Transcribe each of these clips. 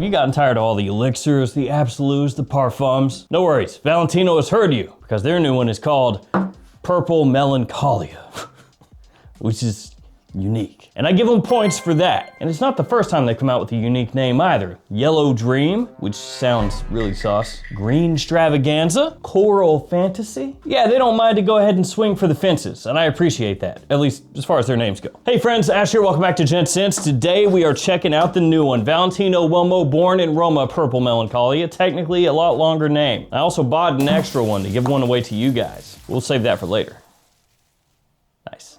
Have you gotten tired of all the elixirs, the absolutes, the parfums? No worries, Valentino has heard you, because their new one is called Purple Melancholia, which is unique. And I give them points for that. And it's not the first time they've come out with a unique name either. Yellow Dream, which sounds really sauce. Green Stravaganza, Coral Fantasy. Yeah, they don't mind to go ahead and swing for the fences, and I appreciate that, at least as far as their names go. Hey friends, Ash here, welcome back to Gents. Today we are checking out the new one, Valentino Uomo, born in Roma, Purple Melancholia, technically a lot longer name. I also bought an extra one to give one away to you guys. We'll save that for later. Nice.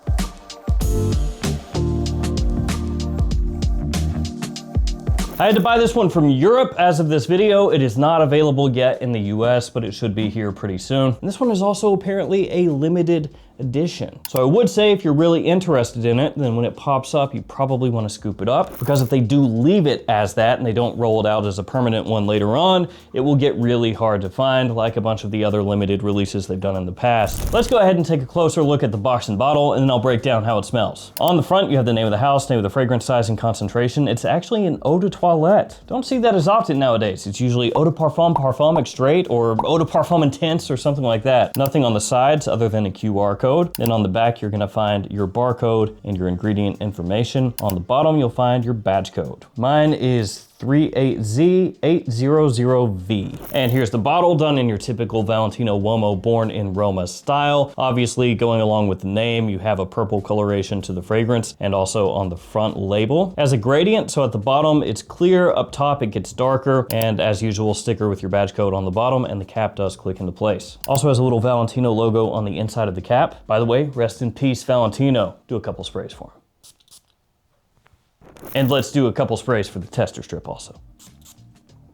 I had to buy this one from Europe as of this video. It is not available yet in the US, but it should be here pretty soon. And this one is also apparently a limited edition. So I would say if you're really interested in it, then when it pops up, you probably want to scoop it up, because if they do leave it as that and they don't roll it out as a permanent one later on, it will get really hard to find, like a bunch of the other limited releases they've done in the past. Let's go ahead and take a closer look at the box and bottle, and then I'll break down how it smells. On the front, you have the name of the house, name of the fragrance, size, and concentration. It's actually an eau de toilette. Don't see that as often nowadays. It's usually eau de parfum, parfum extrait, or eau de parfum intense, or something like that. Nothing on the sides other than a QR code. Then on the back, you're gonna find your barcode and your ingredient information. On the bottom, you'll find your badge code. Mine is 38Z800V. And here's the bottle, done in your typical Valentino Uomo, born in Roma style. Obviously, going along with the name, you have a purple coloration to the fragrance, and also on the front label. As a gradient, so at the bottom, it's clear, up top, it gets darker, and as usual, sticker with your badge code on the bottom, and the cap does click into place. Also has a little Valentino logo on the inside of the cap. By the way, rest in peace, Valentino. Do a couple sprays for him. And let's do a couple sprays for the tester strip also.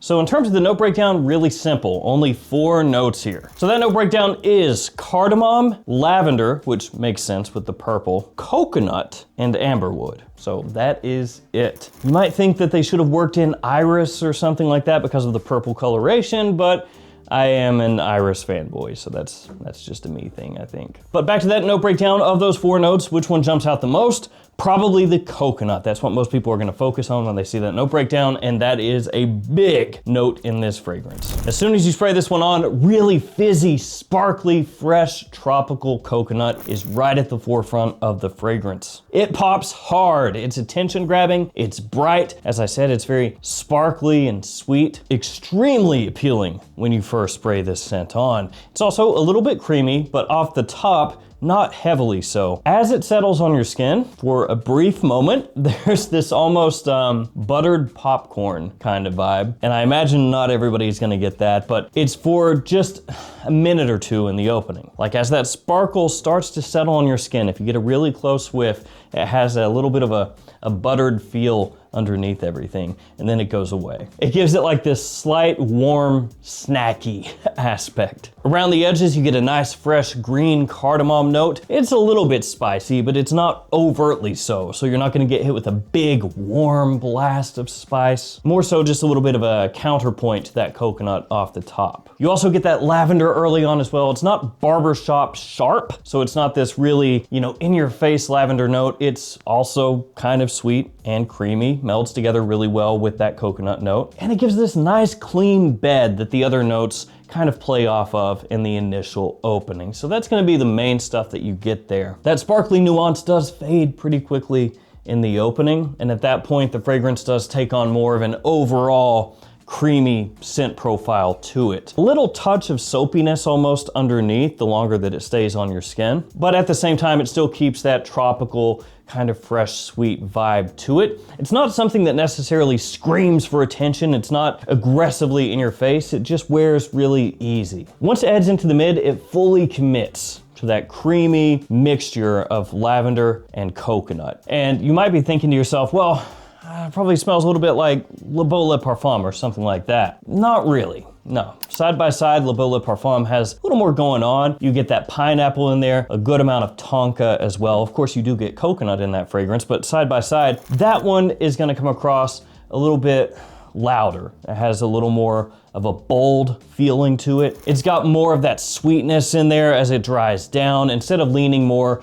So in terms of the note breakdown, really simple, only 4 notes here. So that note breakdown is cardamom, lavender, which makes sense with the purple, coconut, and amberwood. So that is it. You might think that they should have worked in iris or something like that because of the purple coloration, but I am an iris fanboy, so that's just a me thing, I think. But back to that note breakdown of those 4 notes, which one jumps out the most? Probably the coconut. That's what most people are gonna focus on when they see that note breakdown, and that is a big note in this fragrance. As soon as you spray this one on, really fizzy, sparkly, fresh, tropical coconut is right at the forefront of the fragrance. It pops hard, it's attention grabbing, it's bright. As I said, it's very sparkly and sweet, extremely appealing when you first spray this scent on. It's also a little bit creamy, but off the top, not heavily so. As it settles on your skin, for a brief moment, there's this almost buttered popcorn kind of vibe. And I imagine not everybody's gonna get that, but it's for just a minute or two in the opening. Like as that sparkle starts to settle on your skin, if you get a really close whiff, it has a little bit of a buttered feel underneath everything, and then it goes away. It gives it like this slight, warm, snacky aspect. Around the edges, you get a nice, fresh green cardamom note. It's a little bit spicy, but it's not overtly so you're not gonna get hit with a big, warm blast of spice. More so just a little bit of a counterpoint to that coconut off the top. You also get that lavender early on as well. It's not barbershop sharp, so it's not this really, in-your-face lavender note. It's also kind of sweet and creamy, melds together really well with that coconut note. And it gives this nice clean bed that the other notes kind of play off of in the initial opening. So that's gonna be the main stuff that you get there. That sparkly nuance does fade pretty quickly in the opening, and at that point, the fragrance does take on more of an overall creamy scent profile to it. A little touch of soapiness almost underneath the longer that it stays on your skin, but at the same time, it still keeps that tropical, kind of fresh, sweet vibe to it. It's not something that necessarily screams for attention. It's not aggressively in your face. It just wears really easy. Once it heads into the mid, it fully commits to that creamy mixture of lavender and coconut. And you might be thinking to yourself, well, it probably smells a little bit like Le Beau Le Parfum or something like that. Not really. No. Side by side, Le Beau Le Parfum has a little more going on. You get that pineapple in there, a good amount of tonka as well. Of course, you do get coconut in that fragrance, but side by side, that one is gonna come across a little bit louder. It has a little more of a bold feeling to it. It's got more of that sweetness in there as it dries down. Instead of leaning more,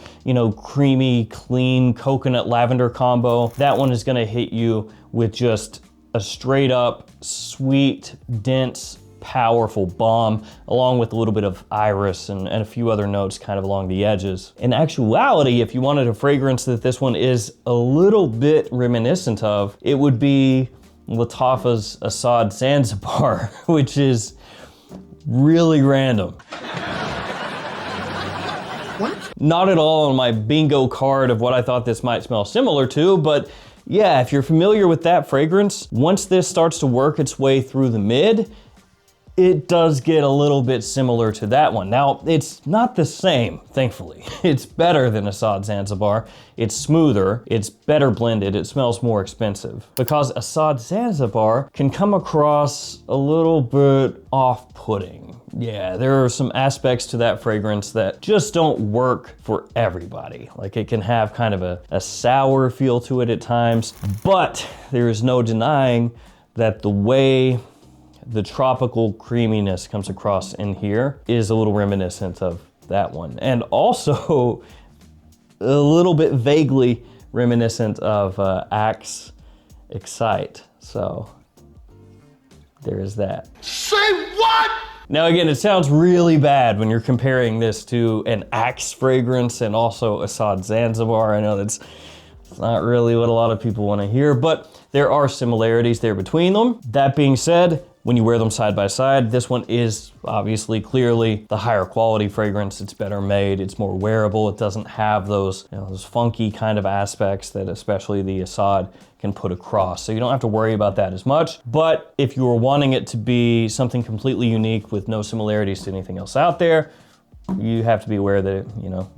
creamy, clean coconut lavender combo, that one is gonna hit you with just a straight up, sweet, dense, powerful balm, along with a little bit of iris and a few other notes kind of along the edges. In actuality, if you wanted a fragrance that this one is a little bit reminiscent of, it would be Lattafa's Assad Zanzibar, which is really random. What? Not at all on my bingo card of what I thought this might smell similar to, but yeah, if you're familiar with that fragrance, once this starts to work its way through the mid, it does get a little bit similar to that one. Now, it's not the same, thankfully. It's better than Assad Zanzibar. It's smoother, it's better blended, it smells more expensive. Because Assad Zanzibar can come across a little bit off-putting. Yeah, there are some aspects to that fragrance that just don't work for everybody. Like it can have kind of a sour feel to it at times, but there is no denying that the way the tropical creaminess comes across in here is a little reminiscent of that one. And also a little bit vaguely reminiscent of Axe Excite. So there is that. Say what? Now again, it sounds really bad when you're comparing this to an Axe fragrance and also Assad Zanzibar. I know that's not really what a lot of people want to hear, but there are similarities there between them. That being said, when you wear them side by side, this one is obviously clearly the higher quality fragrance. It's better made, it's more wearable. It doesn't have those, those funky kind of aspects that especially the Assad can put across. So you don't have to worry about that as much. But if you were wanting it to be something completely unique with no similarities to anything else out there, you have to be aware that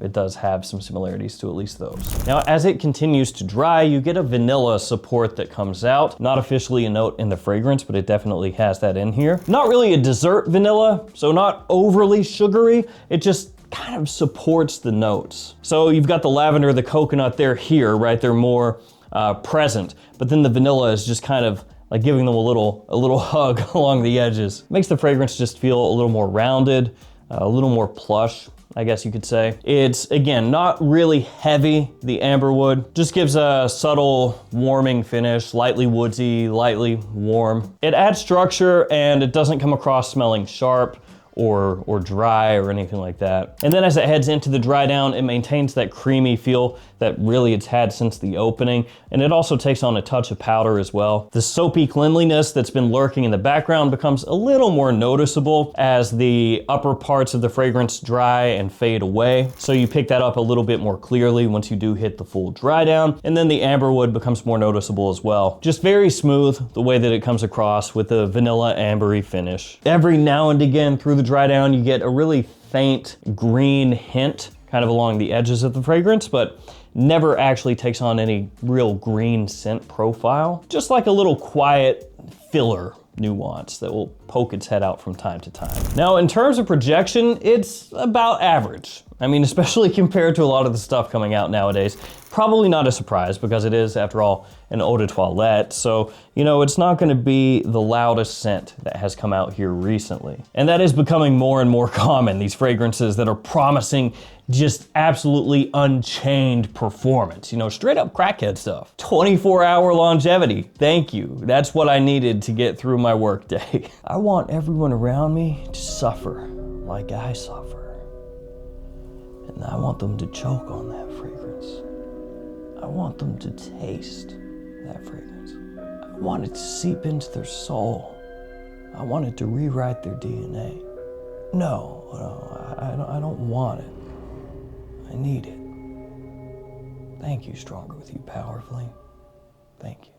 it does have some similarities to at least those. Now, as it continues to dry, you get a vanilla support that comes out. Not officially a note in the fragrance, but it definitely has that in here. Not really a dessert vanilla, so not overly sugary. It just kind of supports the notes. So you've got the lavender, the coconut there here, right? They're more present, but then the vanilla is just kind of like giving them a little hug along the edges. Makes the fragrance just feel a little more rounded, a little more plush, I guess you could say. It's, again, not really heavy, the amberwood. Just gives a subtle warming finish, lightly woodsy, lightly warm. It adds structure and it doesn't come across smelling sharp or dry or anything like that. And then as it heads into the dry down, it maintains that creamy feel that really it's had since the opening. And it also takes on a touch of powder as well. The soapy cleanliness that's been lurking in the background becomes a little more noticeable as the upper parts of the fragrance dry and fade away. So you pick that up a little bit more clearly once you do hit the full dry down. And then the amberwood becomes more noticeable as well. Just very smooth the way that it comes across with a vanilla ambery finish. Every now and again through the dry down, you get a really faint green hint kind of along the edges of the fragrance, but never actually takes on any real green scent profile. Just like a little quiet filler nuance that will poke its head out from time to time. Now, in terms of projection, it's about average. I mean, especially compared to a lot of the stuff coming out nowadays. Probably not a surprise because it is, after all, an eau de toilette. So, it's not gonna be the loudest scent that has come out here recently. And that is becoming more and more common, these fragrances that are promising just absolutely unchained performance. Straight up crackhead stuff. 24-hour longevity, thank you. That's what I needed to get through my workday. I want everyone around me to suffer like I suffer. And I want them to choke on that fragrance. I want them to taste that fragrance. I want it to seep into their soul. I want it to rewrite their DNA. No, I don't want it. I need it. Thank you, Stronger With You Powerfully. Thank you.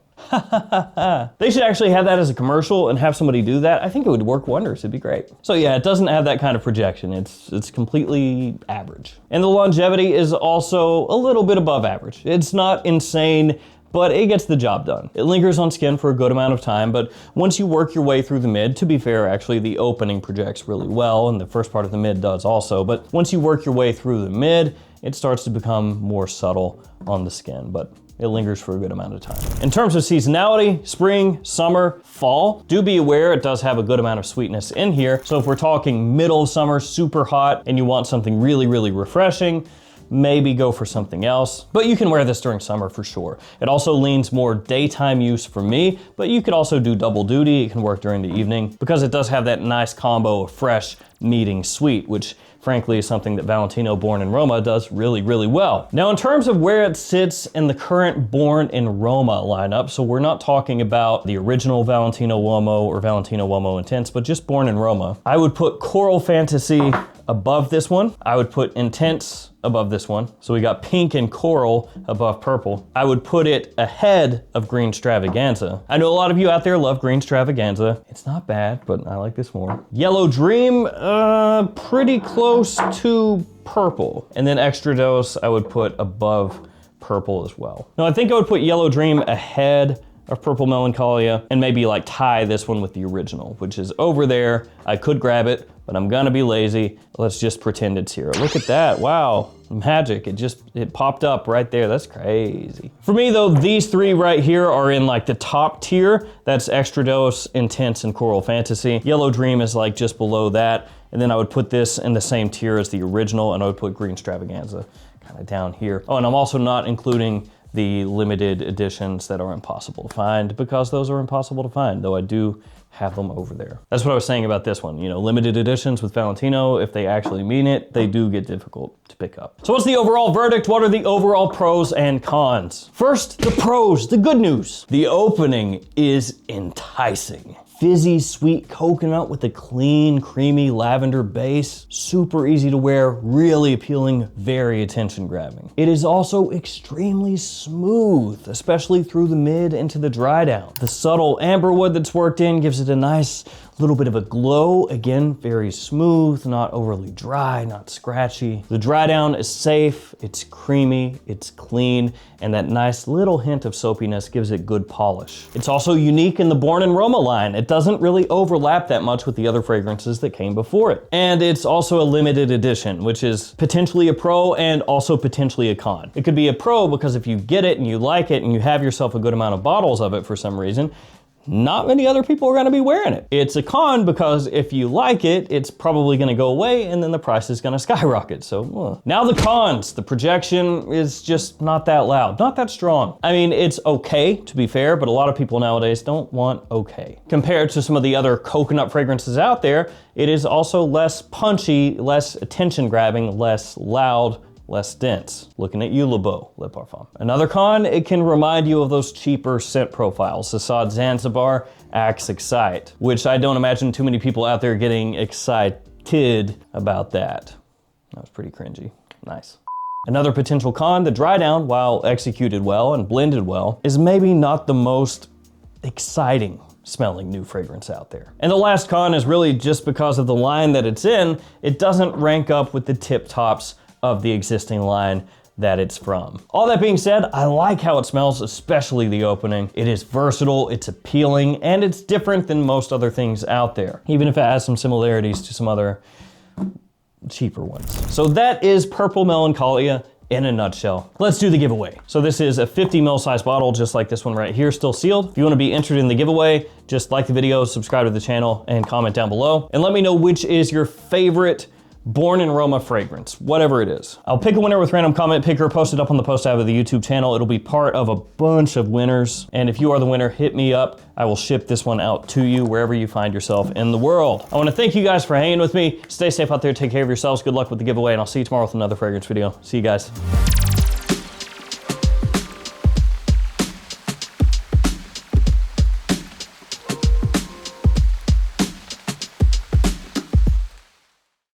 They should actually have that as a commercial and have somebody do that. I think it would work wonders. It'd be great. So yeah, it doesn't have that kind of projection. It's completely average. And the longevity is also a little bit above average. It's not insane, but it gets the job done. It lingers on skin for a good amount of time, but once you work your way through the mid, to be fair, actually the opening projects really well, and the first part of the mid does also, but once you work your way through the mid, it starts to become more subtle on the skin, but it lingers for a good amount of time. In terms of seasonality, spring, summer, fall, do be aware it does have a good amount of sweetness in here. So if we're talking middle of summer, super hot, and you want something really, really refreshing, maybe go for something else. But you can wear this during summer for sure. It also leans more daytime use for me, but you could also do double duty. It can work during the evening because it does have that nice combo of fresh, meeting, sweet, which frankly is something that Valentino Born in Roma does really, really well. Now, in terms of where it sits in the current Born in Roma lineup, so we're not talking about the original Valentino Uomo or Valentino Uomo Intense, but just Born in Roma, I would put Coral Fantasy above this one. I would put Intense above this one. So we got pink and coral above purple. I would put it ahead of Green Stravaganza. I know a lot of you out there love Green Stravaganza. It's not bad, but I like this more. Yellow Dream, pretty close to purple. And then Extra Dose, I would put above purple as well. No, I think I would put Yellow Dream ahead of Purple Melancholia and maybe like tie this one with the original, which is over there. I could grab it, but I'm gonna be lazy. Let's just pretend it's here. Look at that, wow, magic. It popped up right there, that's crazy. For me though, these three right here are in like the top tier. That's Extra Dose, Intense, and Coral Fantasy. Yellow Dream is like just below that. And then I would put this in the same tier as the original, and I would put Green Stravaganza kind of down here. Oh, and I'm also not including the limited editions that are impossible to find, because those are impossible to find, though I do have them over there. That's what I was saying about this one. You know, limited editions with Valentino, if they actually mean it, they do get difficult to pick up. So what's the overall verdict? What are the overall pros and cons? First, the pros, the good news. The opening is enticing. Fizzy, sweet coconut with a clean, creamy lavender base. Super easy to wear, really appealing, very attention grabbing. It is also extremely smooth, especially through the mid into the dry down. The subtle amberwood that's worked in gives it a nice little bit of a glow. Again, very smooth, not overly dry, not scratchy. The dry down is safe, it's creamy, it's clean, and that nice little hint of soapiness gives it good polish. It's also unique in the Born in Roma line. It doesn't really overlap that much with the other fragrances that came before it. And it's also a limited edition, which is potentially a pro and also potentially a con. It could be a pro because if you get it and you like it and you have yourself a good amount of bottles of it for some reason, not many other people are gonna be wearing it. It's a con because if you like it, it's probably gonna go away and then the price is gonna skyrocket, so. Now the cons. The projection is just not that loud, not that strong. I mean, it's okay, to be fair, but a lot of people nowadays don't want okay. Compared to some of the other coconut fragrances out there, it is also less punchy, less attention grabbing, less loud, less dense. Looking at you, Le Beau Lip Parfum. Another con, it can remind you of those cheaper scent profiles. Assad Zanzibar, Axe Excite, which I don't imagine too many people out there getting excited about that. That was pretty cringy. Nice. Another potential con, the dry down, while executed well and blended well, is maybe not the most exciting smelling new fragrance out there. And the last con is really just because of the line that it's in, it doesn't rank up with the tip tops of the existing line that it's from. All that being said, I like how it smells, especially the opening. It is versatile, it's appealing, and it's different than most other things out there, even if it has some similarities to some other cheaper ones. So that is Purple Melancholia in a nutshell. Let's do the giveaway. So this is a 50 ml size bottle, just like this one right here, still sealed. If you wanna be entered in the giveaway, just like the video, subscribe to the channel, and comment down below. And let me know which is your favorite Born in Roma fragrance, whatever it is. I'll pick a winner with random comment picker, post it up on the post tab of the YouTube channel. It'll be part of a bunch of winners. And if you are the winner, hit me up. I will ship this one out to you wherever you find yourself in the world. I wanna thank you guys for hanging with me. Stay safe out there, take care of yourselves. Good luck with the giveaway, and I'll see you tomorrow with another fragrance video. See you guys.